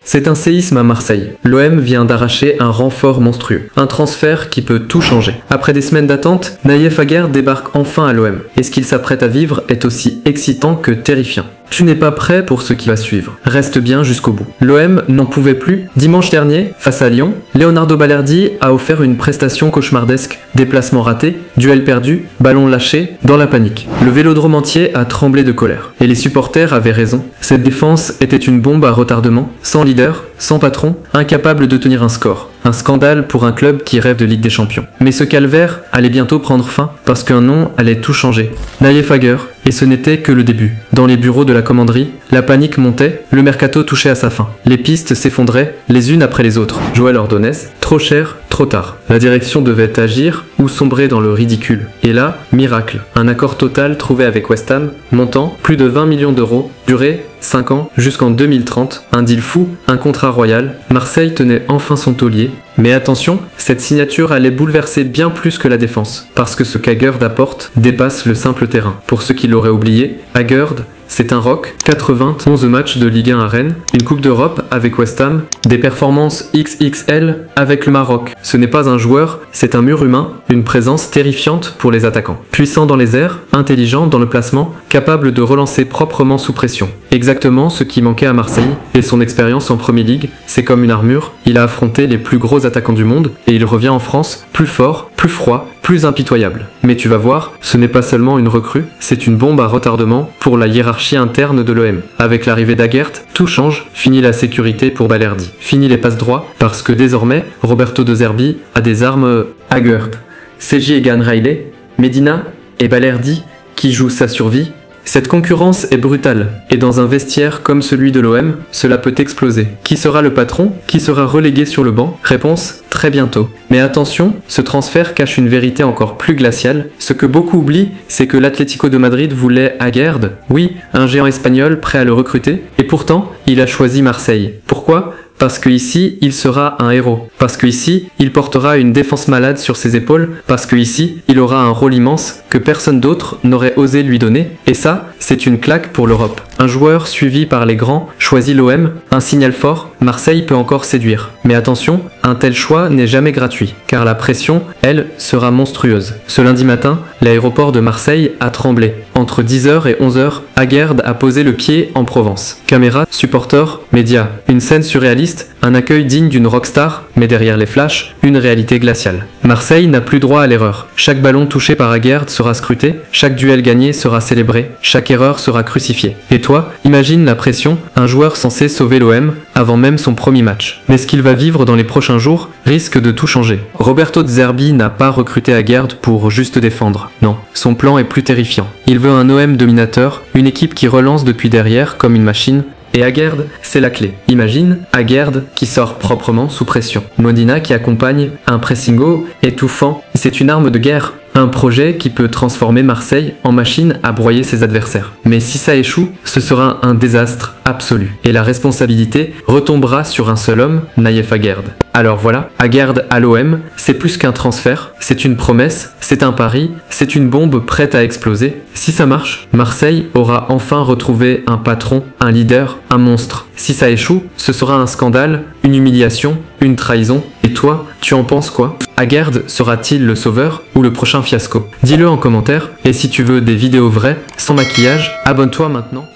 C'est un séisme à Marseille. L'OM vient d'arracher un renfort monstrueux. Un transfert qui peut tout changer. Après des semaines d'attente, Naïef Aguerd débarque enfin à l'OM. Et ce qu'il s'apprête à vivre est aussi excitant que terrifiant. Tu n'es pas prêt pour ce qui va suivre. Reste bien jusqu'au bout. L'OM n'en pouvait plus. Dimanche dernier, face à Lyon, Leonardo Balerdi a offert une prestation cauchemardesque. Déplacement raté, duel perdu, ballon lâché, dans la panique. Le vélodrome entier a tremblé de colère. Et les supporters avaient raison. Cette défense était une bombe à retardement, sans leader, sans patron, incapable de tenir un score. Un scandale pour un club qui rêve de Ligue des Champions. Mais ce calvaire allait bientôt prendre fin, parce qu'un nom allait tout changer. Naïef Aguerd, et ce n'était que le début. Dans les bureaux de la commanderie, la panique montait, le mercato touchait à sa fin. Les pistes s'effondraient, les unes après les autres. Joël Ordonez, trop cher, trop tard. La direction devait agir ou sombrer dans le ridicule. Et là, miracle, un accord total trouvé avec West Ham, montant plus de 20 millions d'euros, durée 5 ans jusqu'en 2030, un deal fou, un contrat royal. Marseille tenait enfin son taulier. Mais attention, cette signature allait bouleverser bien plus que la défense, parce que ce qu'Aguerd apporte dépasse le simple terrain. Pour ceux qui l'auraient oublié, Aguerd, c'est un rock, 91 matchs de Ligue 1 à Rennes, une Coupe d'Europe avec West Ham, des performances XXL avec le Maroc. Ce n'est pas un joueur, c'est un mur humain, une présence terrifiante pour les attaquants. Puissant dans les airs, intelligent dans le placement, capable de relancer proprement sous pression. Exactement ce qui manquait à Marseille, et son expérience en Premier League, c'est comme une armure, il a affronté les plus gros attaquants du monde, et il revient en France plus fort, plus froid, plus impitoyable. Mais tu vas voir, ce n'est pas seulement une recrue, c'est une bombe à retardement pour la hiérarchie interne de l'OM. Avec l'arrivée d'Aguerd, tout change, fini la sécurité pour Balerdi. Fini les passes droits, parce que désormais, Roberto De Zerbi a des armes Aguerd. CJ Egan Riley, Medina et Balerdi qui jouent sa survie. Cette concurrence est brutale, et dans un vestiaire comme celui de l'OM, cela peut exploser. Qui sera le patron? Qui sera relégué sur le banc? Réponse, très bientôt. Mais attention, ce transfert cache une vérité encore plus glaciale. Ce que beaucoup oublient, c'est que l'Atlético de Madrid voulait Aguerd, oui, un géant espagnol prêt à le recruter, et pourtant, il a choisi Marseille. Pourquoi? Parce que ici, il sera un héros. Parce que ici, il portera une défense malade sur ses épaules. Parce que ici, il aura un rôle immense que personne d'autre n'aurait osé lui donner. Et ça, c'est une claque pour l'Europe. Un joueur suivi par les grands choisit l'OM, un signal fort, Marseille peut encore séduire. Mais attention, un tel choix n'est jamais gratuit, car la pression, elle, sera monstrueuse. Ce lundi matin, l'aéroport de Marseille a tremblé. Entre 10h et 11h, Aguerd a posé le pied en Provence. Caméras, supporters, médias. Une scène surréaliste, un accueil digne d'une rockstar, mais derrière les flashs, une réalité glaciale. Marseille n'a plus droit à l'erreur. Chaque ballon touché par Aguerd sera scruté, chaque duel gagné sera célébré, chaque erreur sera crucifiée. Et toi, imagine la pression, un joueur censé sauver l'OM avant même son premier match. Mais ce qu'il va vivre dans les prochains jours risque de tout changer. Roberto De Zerbi n'a pas recruté Aguerd pour juste défendre. Non, son plan est plus terrifiant. Il veut un OM dominateur, une équipe qui relance depuis derrière comme une machine. Et Aguerd, c'est la clé. Imagine Aguerd qui sort proprement sous pression. Medina qui accompagne un pressingo étouffant. C'est une arme de guerre. Un projet qui peut transformer Marseille en machine à broyer ses adversaires. Mais si ça échoue, ce sera un désastre absolu. Et la responsabilité retombera sur un seul homme, Naïef Aguerd. Alors voilà, Aguerd à l'OM, c'est plus qu'un transfert, c'est une promesse, c'est un pari, c'est une bombe prête à exploser. Si ça marche, Marseille aura enfin retrouvé un patron, un leader, un monstre. Si ça échoue, ce sera un scandale, une humiliation, une trahison. Et toi, tu en penses quoi? Aguerd sera-t-il le sauveur ou le prochain fiasco? Dis-le en commentaire, et si tu veux des vidéos vraies, sans maquillage, abonne-toi maintenant.